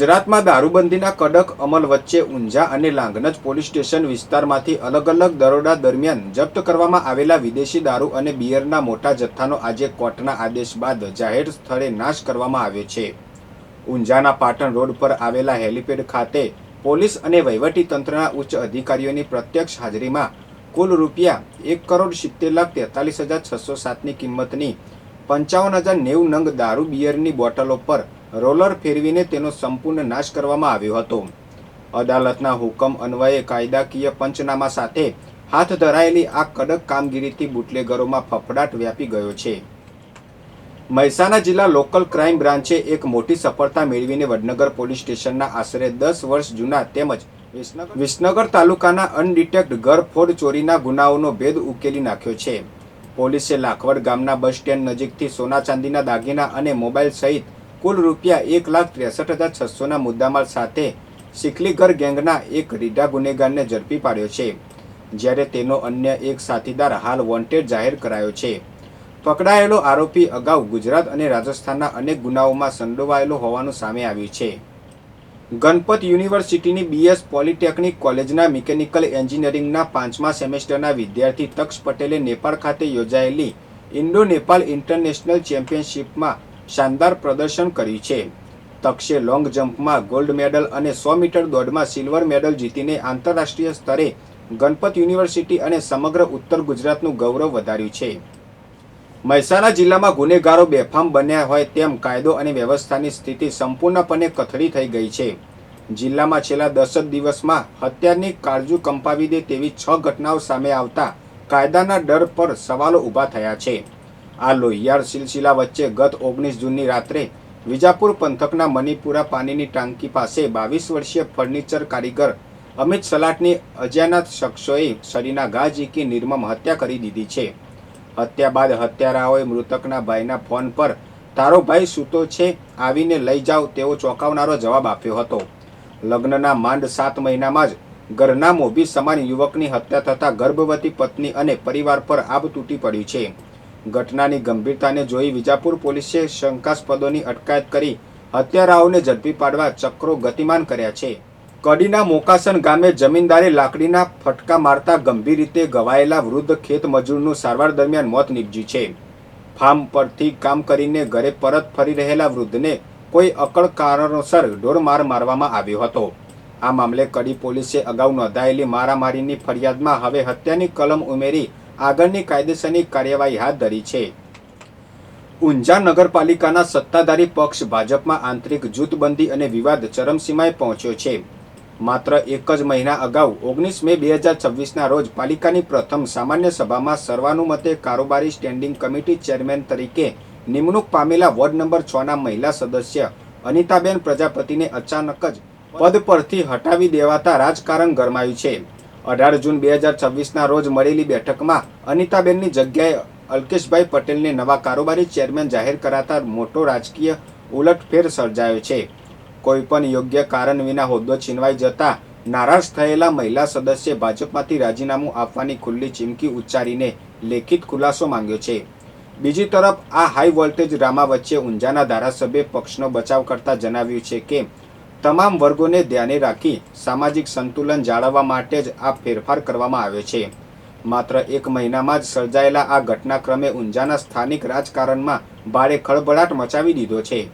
ગુજરાતમાં દારૂબંધીના કડક અમલ વચ્ચે ઊંઝા અને લાંઘનજ પોલીસ સ્ટેશન વિસ્તારમાંથી અલગ અલગ દરોડા દરમિયાન જપ્ત કરવામાં આવેલા વિદેશી દારૂ અને બિયરના મોટા જથ્થાનો આજે કોર્ટના આદેશ બાદ જાહેર સ્થળે નાશ કરવામાં આવ્યો છે. ઊંઝાના પાટણ રોડ પર આવેલા હેલીપેડ ખાતે પોલીસ અને વહીવટીતંત્રના ઉચ્ચ અધિકારીઓની પ્રત્યક્ષ હાજરીમાં કુલ રૂપિયા 1,70,43,607ની કિંમતની 55,090 નંગ દારૂ બિયરની બોટલો પર રોલર ફેરવીને તેનો સંપૂર્ણ નાશ કરવામાં આવ્યો હતો. અદાલતના હુકમ અન્વયે કાયદાકીય પંચનામા સાથે હાથ ધરાયેલી આ કડક કામગીરીથી બુટલેગરોમાં ફફડાટ વ્યાપી ગયો છે. મહેસાણા જિલ્લા લોકલ ક્રાઇમ બ્રાન્ચે એક મોટી સફળતા મેળવીને વડનગર પોલીસ સ્ટેશનના આશરે 10 વર્ષ જૂના તેમજ વિસનગર તાલુકાના અનડિટેક્ટ ઘરફોડ ચોરીના ગુનાઓનો ભેદ ઉકેલી નાખ્યો છે. પોલીસે લાખવડ ગામના બસ સ્ટેન્ડ નજીકથી સોના ચાંદીના દાગીના અને મોબાઈલ સહિત કુલ રૂપિયા 1,63,600ના મુદ્દામાલ સાથે સિકલીગર ગેંગના એક રીઢા ગુનેગારને ઝડપી પાડ્યો છે, જ્યારે તેનો અન્ય એક સાથીદાર હાલ વોન્ટેડ જાહેર કરાયો છે. પકડાયેલો આરોપી અગાઉ ગુજરાત અને રાજસ્થાનના અનેક ગુનાઓમાં સંડોવાયેલો હોવાનું સામે આવ્યું છે. ગણપત યુનિવર્સિટીની BS પોલિટેકનિક કોલેજના મિકેનિકલ એન્જિનિયરિંગના 5મા સેમેસ્ટરના વિદ્યાર્થી તક્ષ પટેલે નેપાળ ખાતે યોજાયેલી ઇન્ડો નેપાળ ઇન્ટરનેશનલ ચેમ્પિયનશિપમાં શાનદાર પ્રદર્શન કર્યું છે. તક્ષે લોંગ જમ્પમાં ગોલ્ડ મેડલ અને 100 મીટર દોડમાં સિલ્વર મેડલ જીતીને આંતરરાષ્ટ્રીય સ્તરે ગણપત યુનિવર્સિટી અને સમગ્ર ઉત્તર ગુજરાતનું ગૌરવ વધાર્યું છે. મહેસાણા જિલ્લામાં ગુનેગારો બેફામ બન્યા હોય તેમ કાયદો અને વ્યવસ્થાની સ્થિતિ સંપૂર્ણપણે કથળી થઈ ગઈ છે. જિલ્લામાં છેલ્લા 10 દિવસમાં હત્યાની કાળજુ કંપાવી દે તેવી 6 ઘટનાઓ સામે આવતા કાયદાના ડર પર સવાલો ઊભા થયા છે. આ લોહિયાળ સિલસિલા વચ્ચે ગત 19 જૂનની રાત્રે વિજાપુર પંથકના મણિપુરા પાણીની ટાંકી પાસે 22 વર્ષીય ફર્નિચર કારીગર અમિત સલાટની અજાણ્યા શખ્સોએ છરીના ઘા ઝીકી નિર્મમ હત્યા કરી દીધી છે. હત્યા બાદ હત્યારાઓએ મૃતકના ભાઈના ફોન પર તારો ભાઈ સૂતો છે, આવીને લઈ જાઓ તેવો ચોંકાવનારો જવાબ આપ્યો હતો. લગ્નના માંડ 7 મહિનામાં જ ઘરના મોભી સમાન યુવકની હત્યા થતાં ગર્ભવતી પત્ની અને પરિવાર પર આબ તૂટી પડ્યું છે. ઘટનાની ગંભીરતાને જોઈ વિજાપુર પોલીસે શંકાસ્પદોની અટકાયત કરી હત્યારાઓને ઝડપી પાડવા ચક્રો ગતિમાન કર્યા છે. કડીના મોકાસન ગામે જમીનદારે લાકડીના ફટકા મારતા ગંભીર રીતે ઘવાયેલા વૃદ્ધ ખેત મજૂરનું સારવાર દરમિયાન મોત નીપજ્યું છે. ફાર્મ પરથી કામ કરીને ઘરે પરત ફરી રહેલા વૃદ્ધને કોઈ અકળ કારણોસર ઢોરમાર મારવામાં આવ્યો હતો. આ મામલે કડી પોલીસે અગાઉ નોંધાયેલી મારામારીની ફરિયાદમાં હવે હત્યાની કલમ ઉમેરી આગળની કાયદેસરની કાર્યવાહી હાથ ધરી છે. ઊંઝા નગરપાલિકાના સત્તાધારી પક્ષ ભાજપમાં આંતરિક જૂથબંધી અને વિવાદ ચરમસીમાએ પહોંચ્યો છે. માત્ર એક જ મહિના અગાઉ 19 મે 2026ના રોજ પાલિકાની પ્રથમ સામાન્ય સભામાં સર્વાનુમતે કારોબારી સ્ટેન્ડિંગ કમિટી ચેરમેન તરીકે નિમણૂક પામેલા વોર્ડ નંબર 6ના મહિલા સદસ્ય અનિતાબેન પ્રજાપતિને અચાનક જ પદ પરથી હટાવી દેવાતા રાજકારણ ગરમાયું છે. 18 જૂન 2026ના રોજ મળેલી બેઠકમાં અનિતાબેનની જગ્યાએ અલ્કેશભાઈ પટેલને નવા કારોબારી ચેરમેન જાહેર કરાતા મોટો રાજકીય ઉલટફેર સર્જાયો છે. કોઈપણ યોગ્ય કારણ વિના હોદ્દો છીનવાઈ જતા નારાજ થયેલા મહિલા સદસ્યે ભાજપમાંથી રાજીનામું આપવાની ખુલ્લી ચીમકી ઉચ્ચારીને લેખિત ખુલાસો માંગ્યો છે. બીજી તરફ આ હાઈ વોલ્ટેજ ડ્રામા વચ્ચે ઊંઝાના ધારાસભ્યે પક્ષનો બચાવ કરતા જણાવ્યું છે કે તમામ વર્ગોને ધ્યાને રાખી સામાજિક સંતુલન જાળવવા માટે જ આ ફેરફાર કરવામાં આવ્યો છે. માત્ર એક મહિનામાં જ સર્જાયેલા આ ઘટનાક્રમે ઊંઝાના સ્થાનિક રાજકારણમાં ભારે ખળભળાટ મચાવી દીધો છે.